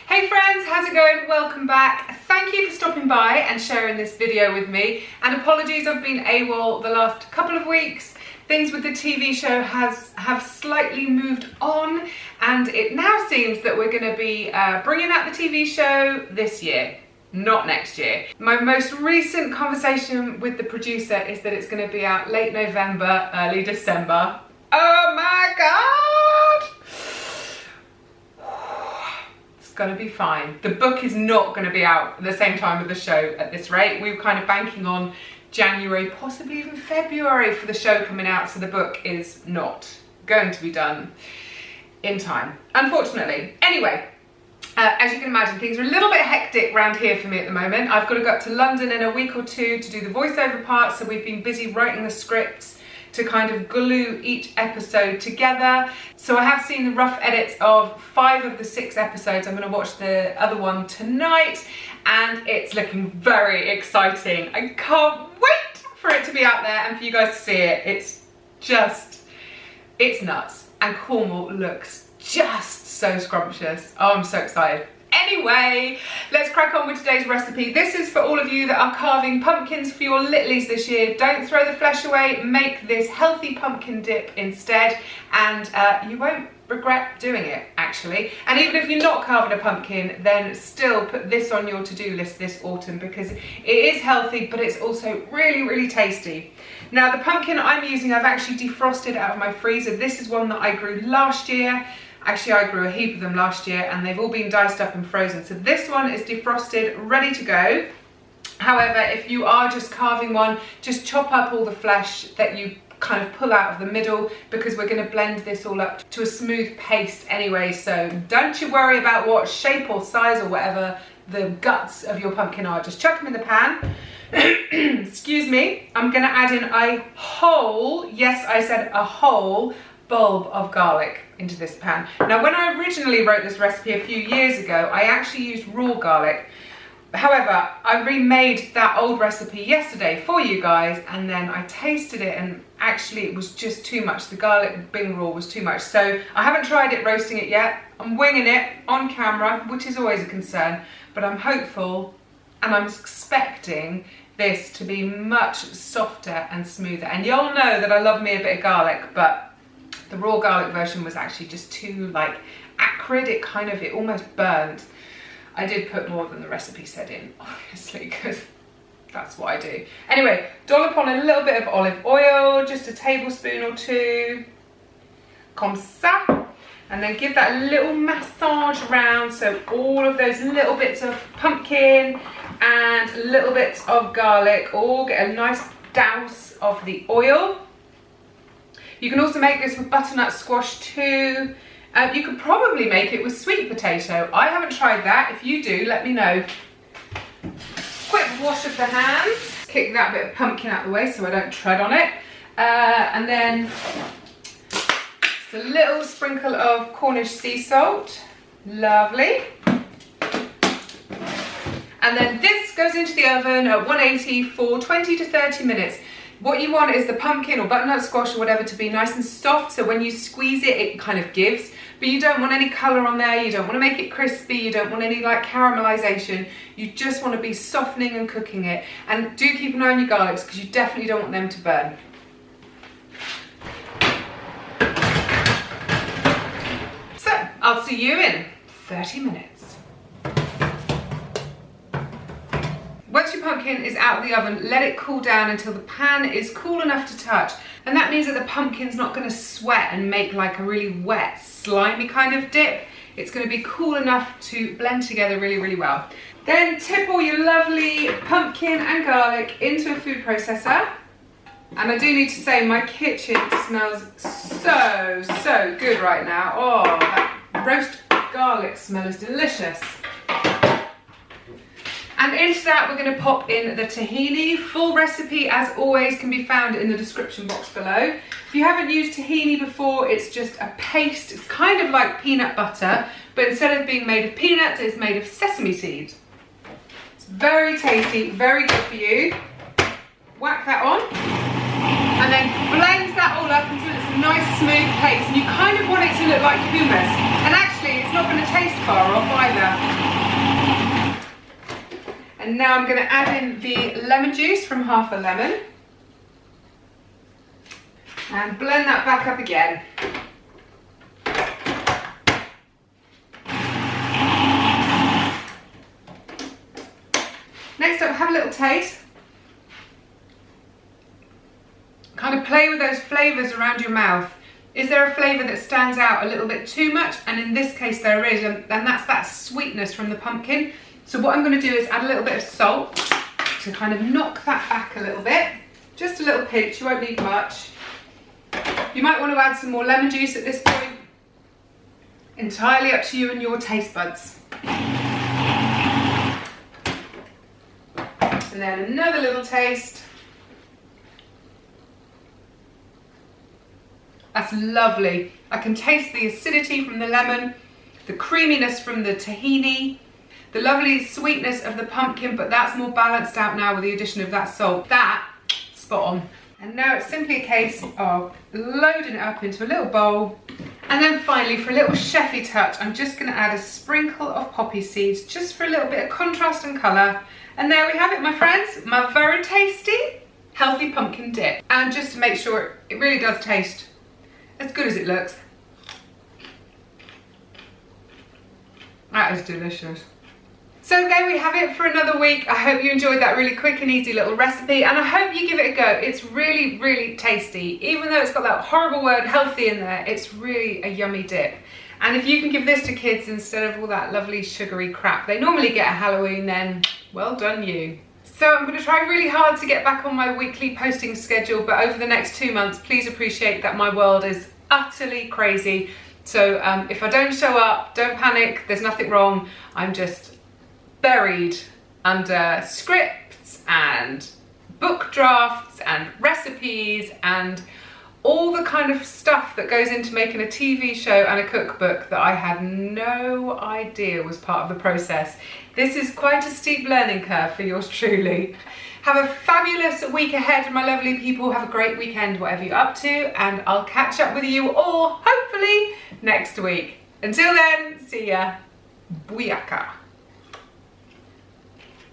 Hey friends, how's it going? Welcome back. Thank you for stopping by and sharing this video with me. And apologies, I've been AWOL the last couple of weeks. Things with the TV show have slightly moved on, and it now seems that we're going to be bringing out the TV show this year, not next year. My most recent conversation with the producer is that it's going to be out late November, early December. Oh my God! It's gonna be fine. The book is not gonna be out at the same time of the show at this rate. We were kind of banking on January, possibly even February for the show coming out, so the book is not going to be done in time, unfortunately. Anyway, as you can imagine, things are a little bit hectic around here for me at the moment. I've got to go up to London in a week or two to do the voiceover part, so we've been busy writing the scripts to kind of glue each episode together. So I have seen the rough edits of 5 of the 6 episodes. I'm going to watch the other one tonight, and it's looking very exciting. I can't wait for it to be out there and for you guys to see it. It's nuts. And Cornwall looks just so scrumptious. Oh, I'm so excited. Anyway, let's crack on with today's recipe. This is for all of you that are carving pumpkins for your littlies this year. Don't throw the flesh away. Make this healthy pumpkin dip instead, and you won't regret doing it, actually. And even if you're not carving a pumpkin, then still put this on your to-do list this autumn, because it is healthy, but it's also really, really tasty. Now, the pumpkin I'm using, I've actually defrosted out of my freezer. This is one that I grew last year. Actually, I grew a heap of them last year, and they've all been diced up and frozen. So this one is defrosted, ready to go. However, if you are just carving one, just chop up all the flesh that you kind of pull out of the middle, because we're going to blend this all up to a smooth paste anyway. So don't you worry about what shape or size or whatever the guts of your pumpkin are. Just chuck them in the pan. Excuse me. I'm going to add in a whole, yes, I said a whole bulb of garlic into this pan. Now, when I originally wrote this recipe a few years ago, I actually used raw garlic. However, I remade that old recipe yesterday for you guys, and then I tasted it, and actually it was just too much. The garlic being raw was too much. So I haven't tried it roasting it yet. I'm winging it on camera, which is always a concern, but I'm hopeful and I'm expecting this to be much softer and smoother. And you'll know that I love me a bit of garlic, but the raw garlic version was actually just too like acrid. It almost burned. I did put more than the recipe said in, obviously, because that's what I do. Anyway, dollop on a little bit of olive oil, just a tablespoon or 2, comme ça, and then give that a little massage around, so all of those little bits of pumpkin and little bits of garlic all get a nice douse of the oil. You can also make this with butternut squash too. You could probably make it with sweet potato. I haven't tried that. If you do, let me know. Quick wash of the hands. Kick that bit of pumpkin out of the way so I don't tread on it. And then just a little sprinkle of Cornish sea salt. Lovely. And then this goes into the oven at 180 for 20 to 30 minutes. What you want is the pumpkin or butternut squash or whatever to be nice and soft, so when you squeeze it, it kind of gives. But you don't want any colour on there, you don't want to make it crispy, you don't want any like caramelisation. You just want to be softening and cooking it. And do keep an eye on your garlics, because you definitely don't want them to burn. So, I'll see you in 30 minutes. Once your pumpkin is out of the oven, let it cool down until the pan is cool enough to touch. And that means that the pumpkin's not going to sweat and make like a really wet, slimy kind of dip. It's going to be cool enough to blend together really, really well. Then tip all your lovely pumpkin and garlic into a food processor. And I do need to say, my kitchen smells so good right now. Oh, that roast garlic smell is delicious. And into that, we're going to pop in the tahini. Full recipe, as always, can be found in the description box below. If you haven't used tahini before, it's just a paste. It's kind of like peanut butter, but instead of being made of peanuts, it's made of sesame seeds. It's very tasty, very good for you. Whack that on. And then blend that all up until it's a nice smooth paste. And you kind of want it to look like hummus. And actually, it's not going to taste far off either. And now I'm going to add in the lemon juice from half a lemon. And blend that back up again. Next up, have a little taste. Kind of play with those flavours around your mouth. Is there a flavour that stands out a little bit too much? And in this case there is, and that's that sweetness from the pumpkin. So what I'm going to do is add a little bit of salt to kind of knock that back a little bit. Just a little pinch, you won't need much. You might want to add some more lemon juice at this point. Entirely up to you and your taste buds. And then another little taste. That's lovely. I can taste the acidity from the lemon, the creaminess from the tahini, the lovely sweetness of the pumpkin, but that's more balanced out now with the addition of that salt. That, spot on. And now it's simply a case of loading it up into a little bowl. And then finally, for a little chefy touch, I'm just going to add a sprinkle of poppy seeds, just for a little bit of contrast and colour. And there we have it, my friends, my very tasty, healthy pumpkin dip. And just to make sure it really does taste as good as it looks. That is delicious. So there we have it for another week. I hope you enjoyed that really quick and easy little recipe, and I hope you give it a go. It's really, really tasty. Even though it's got that horrible word healthy in there, it's really a yummy dip. And if you can give this to kids instead of all that lovely sugary crap they normally get at Halloween, then well done you. So I'm going to try really hard to get back on my weekly posting schedule, but over the next 2 months, please appreciate that my world is utterly crazy. So if I don't show up, don't panic, there's nothing wrong. I'm just buried under scripts and book drafts and recipes and all the kind of stuff that goes into making a TV show and a cookbook that I had no idea was part of the process. This is quite a steep learning curve for yours truly. Have a fabulous week ahead, my lovely people. Have a great weekend, whatever you're up to, and I'll catch up with you all, hopefully, next week. Until then, see ya. Booyaka.